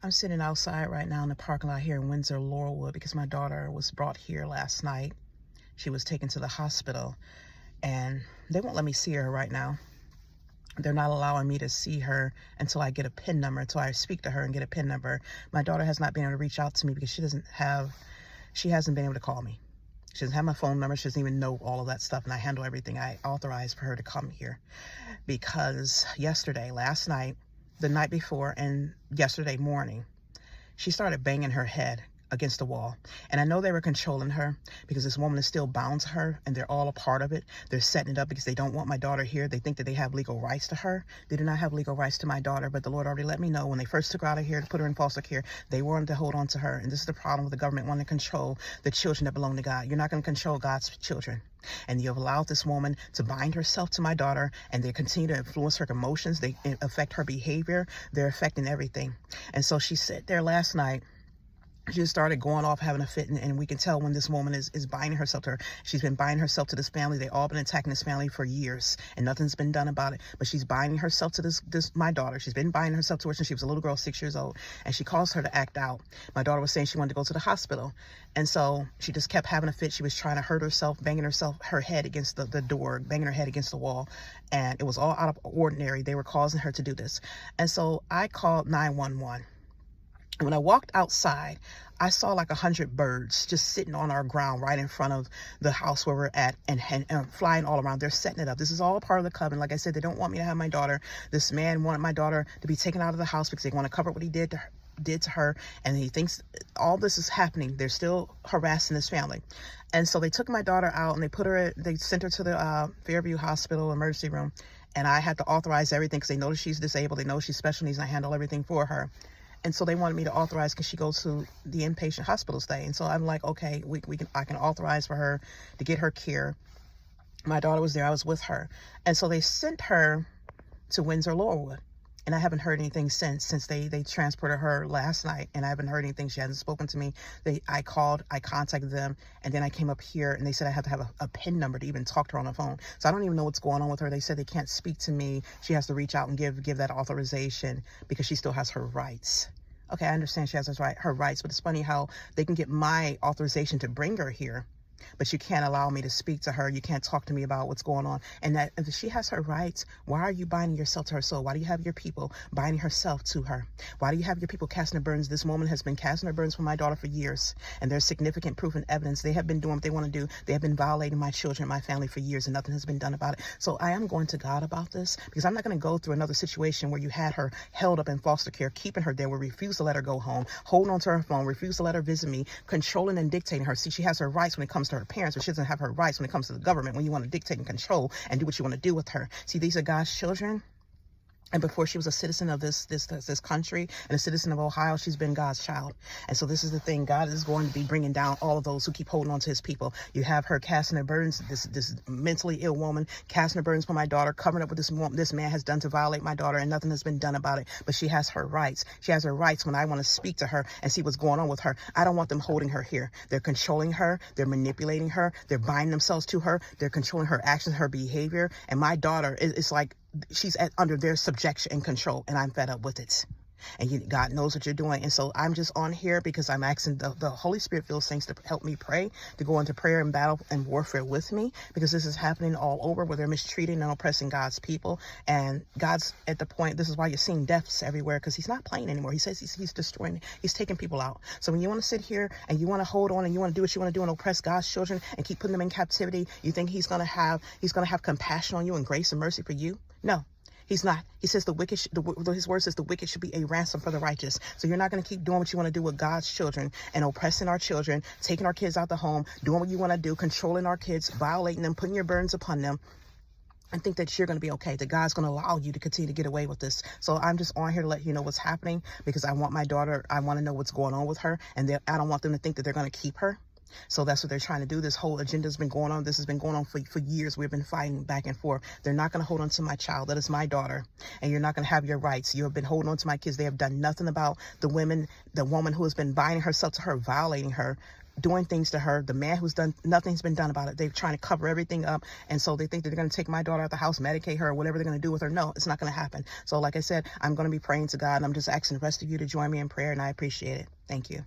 I'm sitting outside right now in the parking lot here in Windsor-Laurelwood because my daughter was brought here last night. She was taken to the hospital and they won't let me see her right now. They're not allowing me to see her until I get a PIN number, until I speak to her and get a PIN number. My daughter has not been able to reach out to me because she hasn't been able to call me. She doesn't have my phone number. She doesn't even know all of that stuff. And I handle everything. I authorized for her to come here because last night, the night before, and yesterday morning, she started banging her head against the wall. And I know they were controlling her because this woman is still bound to her and they're all a part of it. They're setting it up because they don't want my daughter here. They think that they have legal rights to her. They do not have legal rights to my daughter, but the Lord already let me know when they first took her out of here to put her in foster care, they wanted to hold on to her. And this is the problem with the government wanting to control the children that belong to God. You're not going to control God's children. And you've allowed this woman to bind herself to my daughter, and they continue to influence her emotions. They affect her behavior. They're affecting everything. And so she sat there last night. She just started going off, having a fit, and we can tell when this woman is binding herself to her. She's been binding herself to this family. They all been attacking this family for years, and nothing's been done about it. But she's binding herself to my daughter. She's been binding herself to her since she was a little girl, 6 years old, and she caused her to act out. My daughter was saying she wanted to go to the hospital, and so she just kept having a fit. She was trying to hurt herself, banging her head against the door, banging her head against the wall, and it was all out of ordinary. They were causing her to do this, and so I called 911. When I walked outside, I saw like 100 birds just sitting on our ground right in front of the house where we're at and flying all around. They're setting it up. This is all part of the covenant. Like I said, they don't want me to have my daughter. This man wanted my daughter to be taken out of the house because they want to cover what he did to her, and he thinks all this is happening. They're still harassing this family. And so they took my daughter out and they sent her to the Fairview Hospital emergency room, and I had to authorize everything because they know that she's disabled. They know she's special needs, and I handle everything for her. And so they wanted me to authorize because she goes to the inpatient hospital stay. And so I'm like, okay, I can authorize for her to get her care. My daughter was there. I was with her. And so they sent her to Windsor-Laurelwood. And I haven't heard anything since they transported her last night, and I haven't heard anything. She hasn't spoken to me. I contacted them, and then I came up here, and they said I have to have a PIN number to even talk to her on the phone. So I don't even know what's going on with her. They said they can't speak to me. She has to reach out and give that authorization because she still has her rights. Okay, I understand she has her rights, but it's funny how they can get my authorization to bring her here, but you can't allow me to speak to her. You can't talk to me about what's going on. And that if she has her rights, why are you binding yourself to her soul? Why do you have your people binding herself to her? Why do you have your people casting her burdens? This woman has been casting her burdens for my daughter for years, and there's significant proof and evidence. They have been doing what they want to do. They have been violating my children, my family for years, and nothing has been done about it. So I am going to God about this because I'm not going to go through another situation where you had her held up in foster care, keeping her there, where refuse to let her go home, holding on to her phone, refuse to let her visit me, controlling and dictating her. See, she has her rights when it comes to her parents, but she doesn't have her rights when it comes to the government, when you want to dictate and control and do what you want to do with her. See, these are God's children. And before she was a citizen of this country and a citizen of Ohio, she's been God's child. And so this is the thing. God is going to be bringing down all of those who keep holding on to his people. You have her casting her burdens, this mentally ill woman casting her burdens for my daughter, covering up what this man has done to violate my daughter, and nothing has been done about it. But she has her rights. She has her rights when I want to speak to her and see what's going on with her. I don't want them holding her here. They're controlling her. They're manipulating her. They're binding themselves to her. They're controlling her actions, her behavior. And my daughter, it's like she's under their subjection and control, and I'm fed up with it. And God knows what you're doing. And so I'm just on here because I'm asking the Holy Spirit feels things to help me pray, to go into prayer and battle and warfare with me, because this is happening all over where they're mistreating and oppressing God's people. And God's at the point, this is why you're seeing deaths everywhere, because he's not playing anymore. He says he's destroying, he's taking people out. So when you want to sit here and you want to hold on and you want to do what you want to do and oppress God's children and keep putting them in captivity, you think he's going to have compassion on you and grace and mercy for you? No. He's not. He says his word says the wicked should be a ransom for the righteous. So you're not going to keep doing what you want to do with God's children and oppressing our children, taking our kids out the home, doing what you want to do, controlling our kids, violating them, putting your burdens upon them, and think that you're going to be okay, that God's going to allow you to continue to get away with this. So I'm just on here to let you know what's happening, because I want my daughter, I want to know what's going on with her, and I don't want them to think that they're going to keep her. So that's what they're trying to do. This whole agenda has been going on. This has been going on for years. We've been fighting back and forth. They're not going to hold on to my child. That is my daughter. And you're not going to have your rights. You have been holding on to my kids. They have done nothing about the woman who has been binding herself to her, violating her, doing things to her. The man who's done, nothing's been done about it. They're trying to cover everything up. And so they think that they're going to take my daughter out of the house, medicate her, or whatever they're going to do with her. No, it's not going to happen. So like I said, I'm going to be praying to God, and I'm just asking the rest of you to join me in prayer, and I appreciate it. Thank you.